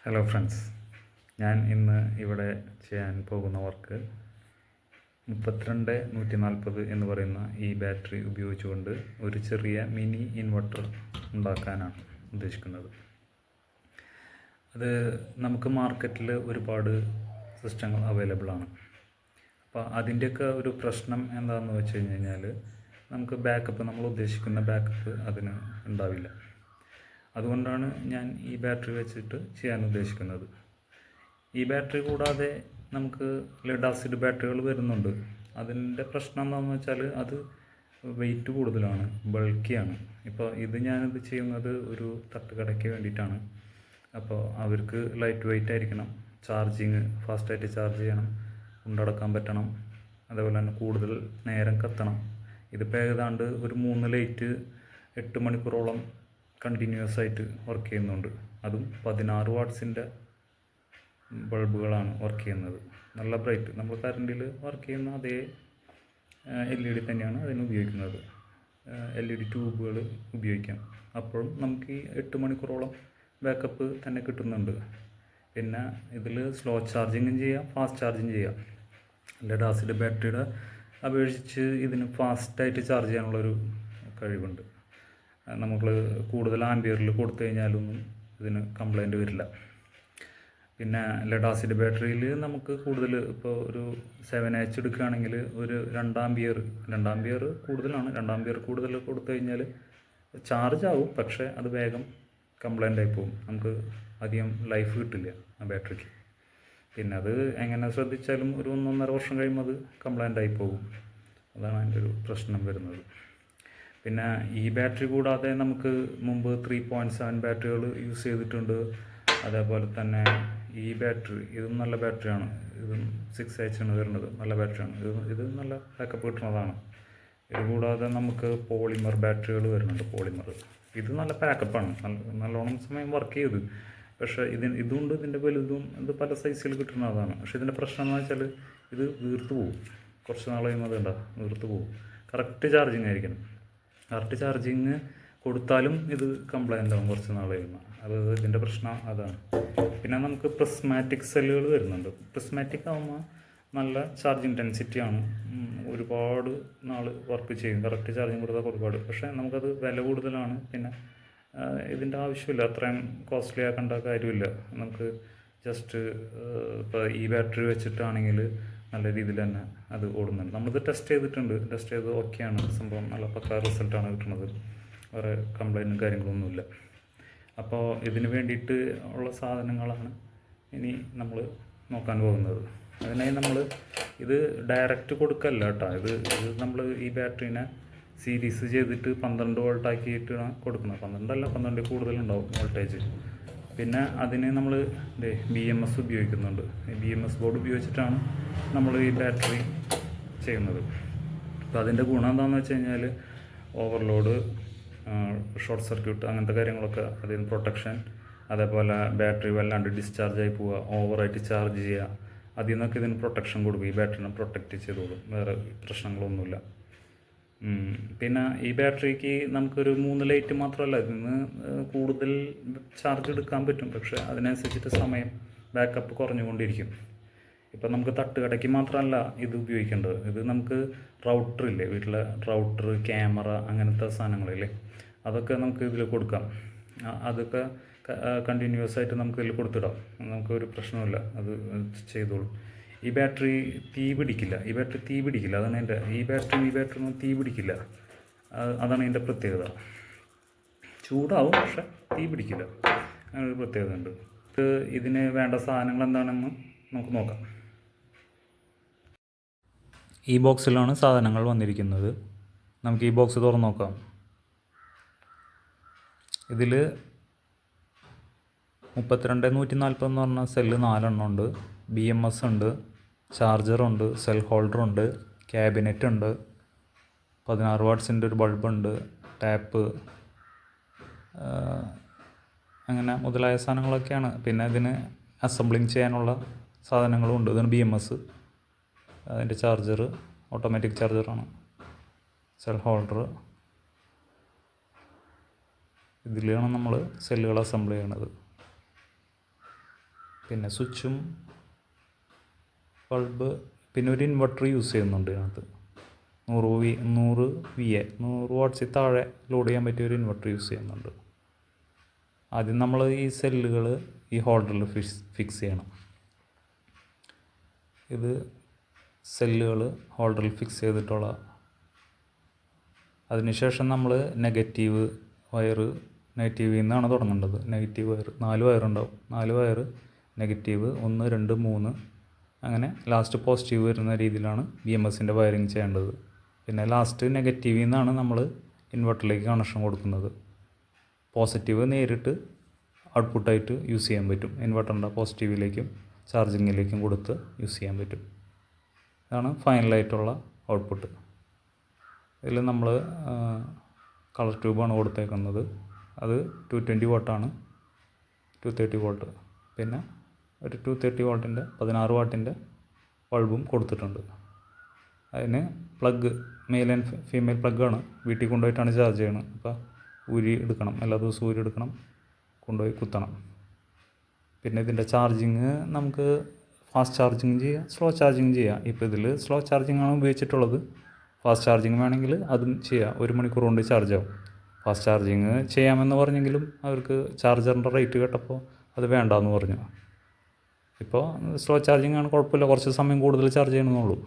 Hello friends, ഞാൻ ഇന്ന് ഇവിടെ ചെയ്യാൻ പോകുന്ന വർക്ക് 32-140 എന്ന് പറയുന്ന ഈ ബാറ്ററി ഉപയോഗിച്ചുകൊണ്ട് ഒരു ചെറിയ മിനി ഇൻവെർട്ടർ ഉണ്ടാക്കാനാണ് ഉദ്ദേശിക്കുന്നത്. അത് നമുക്ക് മാർക്കറ്റിൽ ഒരുപാട് സിസ്റ്റങ്ങൾ അവൈലബിൾ ആണ്. അപ്പോൾ അതിൻ്റെയൊക്കെ ഒരു പ്രശ്നം എന്താണെന്ന് വെച്ച് കഴിഞ്ഞാൽ നമുക്ക് നമ്മൾ ഉദ്ദേശിക്കുന്ന ബാക്കപ്പ് അതിന് ഉണ്ടാവില്ല. അതുകൊണ്ടാണ് ഞാൻ ഈ ബാറ്ററി വെച്ചിട്ട് ചെയ്യാൻ ഉദ്ദേശിക്കുന്നത്. ഈ ബാറ്ററി കൂടാതെ നമുക്ക് ലെഡ് ആസിഡ് ബാറ്ററികൾ വരുന്നുണ്ട്. അതിൻ്റെ പ്രശ്നം എന്താണെന്ന് വെച്ചാൽ അത് വെയിറ്റ് കൂടുതലാണ്, ബൾക്കിയാണ്. ഇപ്പോൾ ഞാനിത് ചെയ്യുന്നത് ഒരു തട്ടുകടയ്ക്ക് വേണ്ടിയിട്ടാണ്. അപ്പോൾ അവർക്ക് ലൈറ്റ് വെയിറ്റ് ആയിരിക്കണം, ചാർജിങ് ഫാസ്റ്റായിട്ട് ചാർജ് ചെയ്യണം, കൊണ്ടടക്കാൻ പറ്റണം, അതേപോലെ തന്നെ കൂടുതൽ നേരം കത്തണം. ഇതിപ്പോൾ ഏതാണ്ട് ഒരു 3 ലൈറ്റ് 8 മണിക്കൂറോളം കണ്ടിന്യൂസ് ആയിട്ട് വർക്ക് ചെയ്യുന്നുണ്ട്. അതും 16 വാട്ട്സിൻ്റെ ബൾബുകളാണ് വർക്ക് ചെയ്യുന്നത്. നല്ല ബ്രൈറ്റ്, നമ്മൾ കറണ്ടിൽ വർക്ക് ചെയ്യുന്ന അതേ LED തന്നെയാണ് അതിന് ഉപയോഗിക്കുന്നത്. LED ട്യൂബുകൾ ഉപയോഗിക്കാം. അപ്പോഴും നമുക്ക് ഈ 8 മണിക്കൂറോളം ബാക്കപ്പ് തന്നെ കിട്ടുന്നുണ്ട്. പിന്നെ ഇതിൽ സ്ലോ ചാർജിങ്ങും ചെയ്യാം, ഫാസ്റ്റ് ചാർജിങ് ചെയ്യാം. ലെഡ് ആസിഡ് ബാറ്ററിയുടെ അപേക്ഷിച്ച് ഇതിന് ഫാസ്റ്റായിട്ട് ചാർജ് ചെയ്യാനുള്ളൊരു കഴിവുണ്ട്. നമ്മൾ കൂടുതൽ ആംപിയറിൽ കൊടുത്തു കഴിഞ്ഞാലൊന്നും ഇതിന് കംപ്ലൈൻറ്റ് വരില്ല. പിന്നെ ലെഡ് ആസിഡ് ബാറ്ററിയിൽ നമുക്ക് കൂടുതൽ ഇപ്പോൾ ഒരു 7H എടുക്കുകയാണെങ്കിൽ ഒരു 2 ആംപിയർ കൂടുതലാണ്. 2 ആംപിയർ കൂടുതൽ കൊടുത്തു കഴിഞ്ഞാൽ ചാർജ് ആവും, പക്ഷേ അത് വേഗം കംപ്ലൈൻ്റ് ആയി പോകും. നമുക്ക് അധികം ലൈഫ് കിട്ടില്ല ആ ബാറ്ററിക്ക്. പിന്നെ അത് എങ്ങനെ ശ്രദ്ധിച്ചാലും ഒരു 1-1.5 വർഷം കഴിയുമ്പോൾ അത് കംപ്ലൈൻ്റ് ആയി പോകും. അതാണ് അതിൻ്റെ ഒരു പ്രശ്നം വരുന്നത്. പിന്നെ ഈ ബാറ്ററി കൂടാതെ നമുക്ക് മുമ്പ് 3.7 ബാറ്ററികൾ യൂസ് ചെയ്തിട്ടുണ്ട്. അതേപോലെ തന്നെ ഈ ബാറ്ററി ഇതും നല്ല ബാറ്ററിയാണ്. ഇതും 6H ആണ് വരുന്നത്. നല്ല ബാറ്ററിയാണ്. ഇത് നല്ല ബാക്കപ്പ് കിട്ടുന്നതാണ്. ഇത് കൂടാതെ നമുക്ക് പോളിമർ ബാറ്ററികൾ വരുന്നുണ്ട്. ഇത് നല്ല ബാക്കപ്പാണ്, നല്ലോണം സമയം വർക്ക് ചെയ്ത്. പക്ഷേ ഇതുകൊണ്ട് ഇതിൻ്റെ വലുതും ഇത് പല സൈസിൽ കിട്ടുന്നതാണ്. പക്ഷേ ഇതിൻ്റെ പ്രശ്നം എന്ന് വെച്ചാൽ ഇത് വീർത്ത് പോകും. കുറച്ച് നാൾ കഴിയുമ്പോൾ അതുണ്ടോ വീർത്ത് പോകും. കറക്റ്റ് ചാർജിങ് ആയിരിക്കണം. കറക്റ്റ് ചാർജിങ് കൊടുത്താലും ഇത് കംപ്ലൈൻ്റ് ആവും കുറച്ച് നാൾ കഴിയുമ്പോൾ. ഇതിൻ്റെ പ്രശ്നം അതാണ്. പിന്നെ നമുക്ക് പ്രിസ്മാറ്റിക് സെല്ലുകൾ വരുന്നുണ്ട്. പ്രിസ്മാറ്റിക് ആകുമ്പോൾ നല്ല ചാർജ് ഇൻറ്റൻസിറ്റിയാണ്, ഒരുപാട് നാൾ വർക്ക് ചെയ്യും. കറക്റ്റ് ചാർജിങ് കൊടുത്താൽ ഒരുപാട്. പക്ഷേ നമുക്കത് വില കൂടുതലാണ്. പിന്നെ ഇതിൻ്റെ ആവശ്യമില്ല, അത്രയും കോസ്റ്റ്ലി ആക്കേണ്ട കാര്യമില്ല. നമുക്ക് ജസ്റ്റ് ഇപ്പോൾ ഈ ബാറ്ററി വെച്ചിട്ടാണെങ്കിൽ നല്ല രീതിയിൽ തന്നെ അത് ഓടുന്നുണ്ട്. നമ്മളിത് ടെസ്റ്റ് ചെയ്ത് ഓക്കെയാണ്. സംഭവം നല്ല പക്കാ റിസൾട്ടാണ് കിട്ടുന്നത്. വേറെ കംപ്ലൈൻറ്റും കാര്യങ്ങളൊന്നുമില്ല. അപ്പോൾ ഇതിന് വേണ്ടിയിട്ട് ഉള്ള സാധനങ്ങളാണ് ഇനി നമ്മൾ നോക്കാൻ പോകുന്നത്. അതിനായി നമ്മൾ ഇത് ഡയറക്റ്റ് കൊടുക്കല്ല കേട്ടോ. ഇത് നമ്മൾ ഈ ബാറ്ററീനെ സീരീസ് ചെയ്തിട്ട് 12 വോൾട്ട് ആക്കിയിട്ടാണ് കൊടുക്കുന്നത്. 12 കൂടുതലുണ്ടാവും വോൾട്ടേജ്. പിന്നെ അതിന് നമ്മൾ BMS ഉപയോഗിക്കുന്നുണ്ട്. BMS ബോർഡ് ഉപയോഗിച്ചിട്ടാണ് നമ്മൾ ഈ ബാറ്ററി ചെയ്യുന്നത്. അപ്പോൾ അതിൻ്റെ ഗുണം എന്താണെന്ന് വെച്ച് കഴിഞ്ഞാൽ ഓവർലോഡ്, ഷോർട്ട് സർക്യൂട്ട് അങ്ങനത്തെ കാര്യങ്ങളൊക്കെ, അതിന് പ്രൊട്ടക്ഷൻ, അതേപോലെ ബാറ്ററി വല്ലാണ്ട് ഡിസ്ചാർജ് ആയി പോവുക, ഓവറായിട്ട് ചാർജ് ചെയ്യുക, അതിൽ നിന്നൊക്കെ ഇതിന് പ്രൊട്ടക്ഷൻ കൊടുക്കും. ഈ ബാറ്ററിനെ പ്രൊട്ടക്റ്റ് ചെയ്തോളും, വേറെ പ്രശ്നങ്ങളൊന്നുമില്ല. പിന്നെ ഈ ബാറ്ററിക്ക് നമുക്കൊരു 3 ലൈറ്റ് മാത്രമല്ല, ഇതിന് കൂടുതൽ ചാർജ് എടുക്കാൻ പറ്റും. പക്ഷേ അതിനനുസരിച്ചിട്ട് സമയം ബാക്കപ്പ് കുറഞ്ഞുകൊണ്ടിരിക്കും. ഇപ്പം നമുക്ക് തട്ടുകടയ്ക്ക് മാത്രമല്ല ഇത് ഉപയോഗിക്കേണ്ടത്. ഇത് നമുക്ക് റൗട്ടറില്ലേ, വീട്ടിലെ റൗട്ടർ, ക്യാമറ അങ്ങനത്തെ സാധനങ്ങളില്ലേ, അതൊക്കെ നമുക്ക് ഇതിൽ കൊടുക്കാം. അതൊക്കെ കണ്ടിന്യൂസ് ആയിട്ട് നമുക്ക് ഇതിൽ കൊടുത്തിടാം. നമുക്കൊരു പ്രശ്നമില്ല, അത് ചെയ്തോളും. ഈ ബാറ്ററി തീ പിടിക്കില്ല. അതാണ് ഈ ബാറ്ററിയൊന്നും തീ പിടിക്കില്ല. അതാണ് ഇതിൻ്റെ പ്രത്യേകത. ചൂടാവും, പക്ഷെ തീ പിടിക്കില്ല. അങ്ങനൊരു പ്രത്യേകത ഉണ്ട്. ഇതിന് വേണ്ട സാധനങ്ങൾ എന്താണെന്ന് നമുക്ക് നോക്കാം. ഈ ബോക്സിലാണ് സാധനങ്ങൾ വന്നിരിക്കുന്നത്. നമുക്ക് ഈ ബോക്സ് തുറന്ന് നോക്കാം. ഇതിൽ 32-140 എന്ന് പറഞ്ഞ സെല്ല് 4 എണ്ണം ഉണ്ട്. BMS ഉണ്ട്, ചാർജറുണ്ട്, സെൽ ഹോൾഡറുണ്ട്, ക്യാബിനറ്റ് ഉണ്ട്, 16 വാട്ട്സിൻ്റെ ഒരു ബൾബുണ്ട്, ടാപ്പ്, അങ്ങനെ മുതലായ സാധനങ്ങളൊക്കെയാണ്. പിന്നെ ഇതിന് അസംബ്ലിങ് ചെയ്യാനുള്ള സാധനങ്ങളും ഉണ്ട്. ഇതാണ് BMS, അതിൻ്റെ ചാർജർ ഓട്ടോമാറ്റിക് ചാർജറാണ്, സെൽ ഹോൾഡർ. ഇതിലാണ് നമ്മൾ സെല്ലുകൾ അസംബിൾ ചെയ്യണത്. പിന്നെ സ്വിച്ചും ബൾബ്, പിന്നെ ഒരു ഇൻവെർട്ടർ യൂസ് ചെയ്യുന്നുണ്ട് ഇതിനകത്ത്. 100 വാട്ട്സിൽ താഴെ ലോഡ് ചെയ്യാൻ പറ്റിയ ഒരു ഇൻവെർട്ടർ യൂസ് ചെയ്യുന്നുണ്ട്. ആദ്യം നമ്മൾ ഈ സെല്ലുകൾ ഈ ഹോൾഡറിൽ ഫിക്സ് ചെയ്യണം. ഇത് സെല്ലുകൾ ഹോൾഡറിൽ ഫിക്സ് ചെയ്തിട്ടുള്ള, അതിനുശേഷം നമ്മൾ നെഗറ്റീവ് നിന്നാണ് തുടങ്ങേണ്ടത്. Negative wire 4 വയറുണ്ടാവും. 4 വയർ നെഗറ്റീവ് 1, 2, 3 അങ്ങനെ ലാസ്റ്റ് പോസിറ്റീവ് വരുന്ന രീതിയിലാണ് BMSൻ്റെ വയറിങ് ചെയ്യേണ്ടത്. പിന്നെ ലാസ്റ്റ് നെഗറ്റീവിൽ നിന്നാണ് നമ്മൾ ഇൻവെർട്ടറിലേക്ക് കണക്ഷൻ കൊടുക്കുന്നത്. പോസിറ്റീവ് നേരിട്ട് ഔട്ട്പുട്ടായിട്ട് യൂസ് ചെയ്യാൻ പറ്റും. ഇൻവെർട്ടറിൻ്റെ പോസിറ്റീവിലേക്കും ചാർജിങ്ങിലേക്കും കൊടുത്ത് യൂസ് ചെയ്യാൻ പറ്റും. ഇതാണ് ഫൈനലായിട്ടുള്ള ഔട്ട്പുട്ട്. ഇതിൽ നമ്മൾ കളർ ട്യൂബാണ് കൊടുത്തേക്കുന്നത്. അത് 220 വാട്ടാണ്, 230 വോൾട്ട്. പിന്നെ ഒരു 230 വാട്ടിൻ്റെ 16 വാട്ടിൻ്റെ ബൾബും കൊടുത്തിട്ടുണ്ട്. അതിന് പ്ലഗ്, മെയിൽ ആൻഡ് ഫീമെയിൽ പ്ലഗ്ഗാണ്. വീട്ടിൽ കൊണ്ടുപോയിട്ടാണ് ചാർജ് ചെയ്യണം. അപ്പോൾ ഊരി എടുക്കണം, എല്ലാ ദിവസവും ഊരി എടുക്കണം, കൊണ്ടുപോയി കുത്തണം. പിന്നെ ഇതിൻ്റെ ചാർജിങ് നമുക്ക് ഫാസ്റ്റ് ചാർജിങ് ചെയ്യാം, സ്ലോ ചാർജിങ് ചെയ്യാം. ഇപ്പോൾ ഇതിൽ സ്ലോ ചാർജിങ് ആണ് ഉപയോഗിച്ചിട്ടുള്ളത്. ഫാസ്റ്റ് ചാർജിങ് വേണമെങ്കിൽ അതും ചെയ്യാം, 1 മണിക്കൂർ കൊണ്ട് ചാർജ് ആവും. ഫാസ്റ്റ് ചാർജിങ് ചെയ്യാമെന്ന് പറഞ്ഞെങ്കിലും അവർക്ക് ചാർജറിൻ്റെ റേറ്റ് കേട്ടപ്പോൾ അത് വേണ്ടാന്ന് പറഞ്ഞു. ഇപ്പോൾ സ്ലോ ചാർജിങ് ആണ്, കുഴപ്പമില്ല, കുറച്ച് സമയം കൂടുതൽ ചാർജ് ചെയ്യണമെന്നുള്ളൂ.